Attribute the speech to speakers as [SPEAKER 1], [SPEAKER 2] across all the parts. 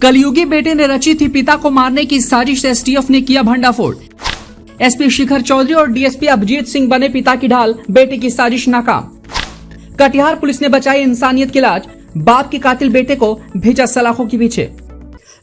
[SPEAKER 1] कलयुगी बेटे ने रची थी पिता को मारने की साजिश, एसटीएफ ने किया भंडाफोड़। एसपी शिखर चौधरी और डीएसपी अभिजीत सिंह बने पिता की ढाल, बेटे की साजिश नाकाम। कटिहार पुलिस ने बचाई इंसानियत की लाज, बाप के कातिल बेटे को भेजा सलाखों के पीछे।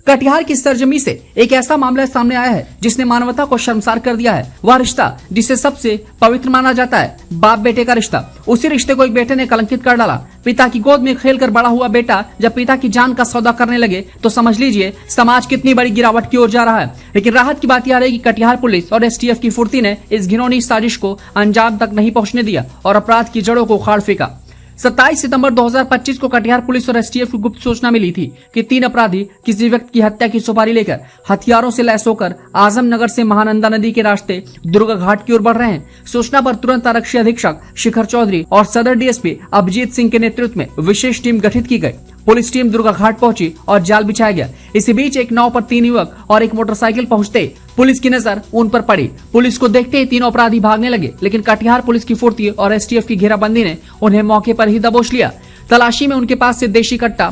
[SPEAKER 1] कटिहार की सरजमी से एक ऐसा मामला सामने आया है जिसने मानवता को शर्मसार कर दिया है। वह रिश्ता जिसे सबसे पवित्र माना जाता है, बाप बेटे का रिश्ता, उसी रिश्ते को एक बेटे ने कलंकित कर डाला। पिता की गोद में खेलकर बड़ा हुआ बेटा जब पिता की जान का सौदा करने लगे तो समझ लीजिए समाज कितनी बड़ी गिरावट की ओर जा रहा है। लेकिन राहत की बात यह रही कि कटिहार पुलिस और एसटीएफ की फुर्ती ने इस घिनौनी साजिश को अंजाम तक नहीं पहुंचने दिया और अपराध की जड़ों को उखाड़ फेंका। 27 सितंबर 2025 को कटिहार पुलिस और एसटीएफ को गुप्त सूचना मिली थी कि 3 अपराधी किसी व्यक्ति की हत्या की सुपारी लेकर हथियारों से लैस होकर आजमनगर से महानंदा नदी के रास्ते दुर्गा घाट की ओर बढ़ रहे हैं। सूचना पर तुरंत आरक्षी अधीक्षक शिखर चौधरी और सदर डीएसपी अभिजीत सिंह के नेतृत्व में विशेष टीम गठित की गई। पुलिस टीम दुर्गा घाट पहुंची और जाल बिछाया गया। इसी बीच एक नाव पर 3 युवक और एक मोटरसाइकिल पहुंचते पुलिस की नजर उन पर पड़ी। पुलिस को देखते ही तीनों अपराधी भागने लगे, लेकिन कटिहार पुलिस की फुर्ती और एसटीएफ की घेराबंदी ने उन्हें मौके पर ही दबोच लिया। तलाशी में उनके पास से देशी कट्टा,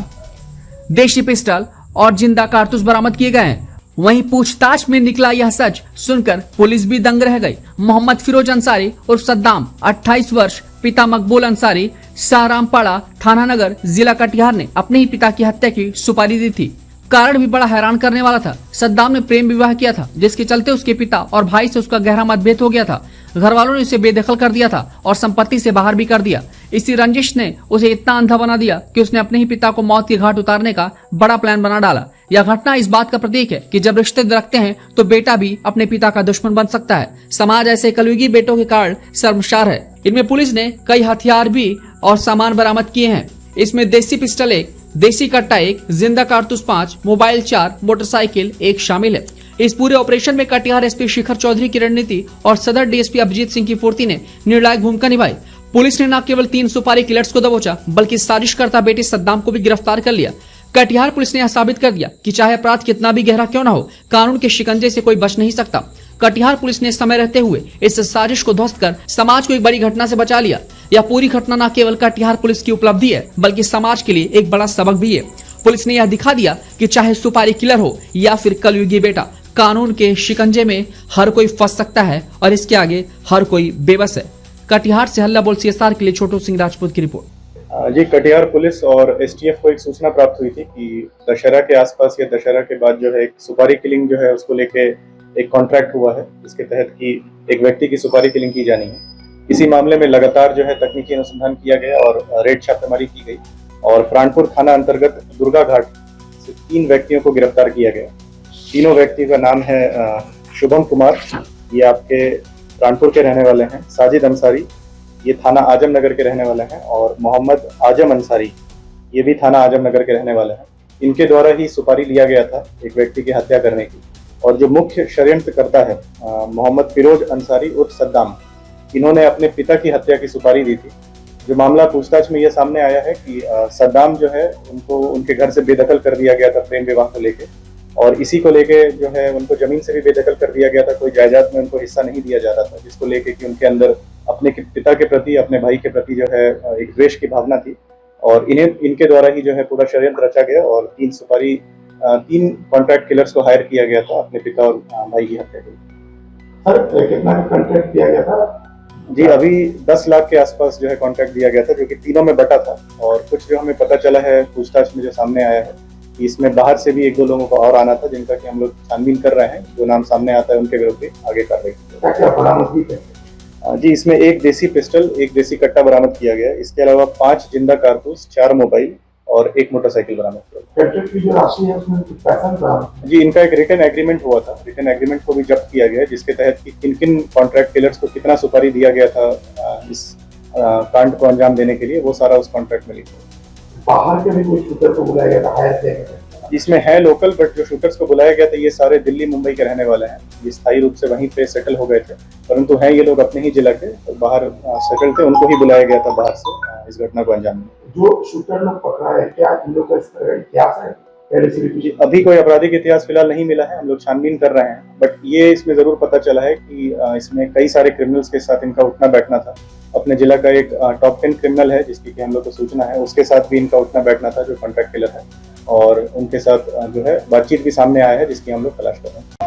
[SPEAKER 1] देशी पिस्टल और जिंदा कारतूस बरामद किए गए हैं। वहीं पूछताछ में निकला यह सच सुनकर पुलिस भी दंग रह गई। मोहम्मद फिरोज अंसारी उर्फ सद्दाम 28 वर्ष, पिता मकबूल अंसारी, सारामपाड़ा थाना नगर, जिला कटिहार ने अपने ही पिता की हत्या की सुपारी दी थी। कारण भी बड़ा हैरान करने वाला था। सद्दाम ने प्रेम विवाह किया था जिसके चलते उसके पिता और भाई से उसका गहरा मतभेद हो गया था। घर वालों ने उसे बेदखल कर दिया था और संपत्ति से बाहर भी कर दिया। इसी रंजिश ने उसे इतना अंधा बना दिया कि उसने अपने ही पिता को मौत के घाट उतारने का बड़ा प्लान बना डाला। यह घटना इस बात का प्रतीक है कि जब रिश्ते दरकते हैं तो बेटा भी अपने पिता का दुश्मन बन सकता है। समाज ऐसे कलयुगी बेटों के कारण शर्मसार है। इनमें पुलिस ने कई हथियार भी और सामान बरामद किए हैं। इसमें देसी पिस्टल 1, देसी कट्टा 1, जिंदा कारतूस 5, मोबाइल 4, मोटरसाइकिल 1 शामिल है। इस पूरे ऑपरेशन में कटिहार एसपी शिखर चौधरी की रणनीति और सदर डीएसपी अभिजीत सिंह की फुर्ती ने निर्णायक भूमिका निभाई। पुलिस ने न केवल 3 सुपारी किलर्स को दबोचा बल्कि साजिशकर्ता बेटे सद्दाम को भी गिरफ्तार कर लिया। कटिहार पुलिस ने यह साबित कर दिया कि चाहे अपराध कितना भी गहरा क्यों न हो, कानून के शिकंजे से कोई बच नहीं सकता। कटिहार पुलिस ने समय रहते हुए इस साजिश को ध्वस्त कर समाज को एक बड़ी घटना से बचा लिया। यह पूरी घटना न केवल कटिहार पुलिस की उपलब्धि है बल्कि समाज के लिए एक बड़ा सबक भी है। पुलिस ने यह दिखा दिया कि चाहे सुपारी किलर हो या फिर कलयुगी बेटा, कानून के शिकंजे में हर कोई फंस सकता है और इसके आगे हर कोई बेबस है। कटिहार से हल्ला बोल CSR के लिए छोटू सिंह राजपूत की रिपोर्ट।
[SPEAKER 2] जी, कटिहार पुलिस और एसटीएफ को एक सूचना प्राप्त हुई थी कि दशहरा के आसपास या दशहरा के बाद जो है एक सुपारी किलिंग जो है उसको लेके एक कॉन्ट्रैक्ट हुआ है, जिसके तहत कि एक व्यक्ति की सुपारी किलिंग की जानी है। इसी मामले में लगातार जो है तकनीकी अनुसंधान किया गया और रेड छापेमारी की गई और प्राणपुर थाना अंतर्गत दुर्गा घाट से 3 व्यक्तियों को गिरफ्तार किया गया। तीनों व्यक्ति का नाम है शुभम कुमार, ये आपके प्राणपुर के रहने वाले हैं, साजिद अंसारी, ये थाना आजमनगर के रहने वाले हैं, और मोहम्मद आजम अंसारी, ये भी थाना आजमनगर के रहने वाले हैं। इनके द्वारा ही सुपारी लिया गया था एक व्यक्ति की हत्या करने की। और जो मुख्य षड्यंत्रकर्ता है मोहम्मद फिरोज अंसारी उर्फ सद्दाम, इन्होंने अपने पिता की हत्या की सुपारी दी थी। जो मामला पूछताछ में ये सामने आया है कि सद्दाम जो है उनको उनके घर से बेदखल कर दिया गया था प्रेम विवाह को लेके, और इसी को लेके जो है उनको जमीन से भी बेदखल कर दिया गया था। कोई जायदाद में उनको हिस्सा नहीं दिया जा रहा था, जिसको लेके कि उनके अंदर अपने पिता के प्रति, अपने भाई के प्रति जो है एक द्वेष की भावना थी। और इनके द्वारा ही जो है पूरा षड्यंत्र रचा गया और 3 कॉन्ट्रैक्ट किलर्स को हायर किया गया था अपने पिता और भाई की हत्या के लिए।
[SPEAKER 3] सर, कितना कॉन्ट्रैक्ट दिया गया था?
[SPEAKER 2] जी, अभी 10 लाख के आसपास जो है कॉन्ट्रैक्ट दिया गया था, जो कि तीनों में बटा था। और कुछ जो हमें पता चला है पूछताछ में जो सामने आया है कि इसमें बाहर से भी 1-2 लोगों को और आना था, जिनका कि हम लोग छानबीन कर रहे हैं। जो नाम सामने आता है उनके विरुद्ध भी आगे कार्रवाई की जाएगी। जी, इसमें 1 देसी पिस्टल, 1 देसी कट्टा बरामद किया गया। इसके अलावा 5 जिंदा कारतूस, 4 मोबाइल और 1 मोटरसाइकिल बरामद किया। जी, इनका एक रिटन एग्रीमेंट हुआ था। रिटन एग्रीमेंट को भी जब्त किया गया, जिसके तहत कि किन कॉन्ट्रैक्ट किलर्स को कितना सुपारी दिया गया था इस कांड को अंजाम देने के लिए, वो सारा उस कॉन्ट्रैक्ट में लिखा।
[SPEAKER 3] बाहर के भी कोई शूटर को बुलाया गया था, हायर किया गया था?
[SPEAKER 2] इसमें है लोकल, बट जो शूटर्स को बुलाया गया था ये सारे दिल्ली मुंबई के रहने वाले हैं। ये स्थायी रूप से वहीं पे सेटल हो गए थे, परंतु हैं ये लोग अपने ही जिला के, तो बाहर सेटल थे, उनको ही बुलाया गया था बाहर से इस घटना को अंजाम देने।
[SPEAKER 3] जो शूटर लोग पकड़ा है, क्या इन लोग का इतिहास है?
[SPEAKER 2] अभी कोई आपराधिक इतिहास फिलहाल नहीं मिला है, हम लोग छानबीन कर रहे हैं। बट ये इसमें जरूर पता चला है कि इसमें कई सारे क्रिमिनल्स के साथ इनका उठना बैठना था। अपने जिला का एक टॉप 10 क्रिमिनल है जिसकी कि हम लोग को सूचना है, उसके साथ भी इनका उठना बैठना था, जो कॉन्ट्रैक्ट किलर है। और उनके साथ जो है बातचीत भी सामने आया है, जिसकी हम लोग तलाश कर रहे हैं।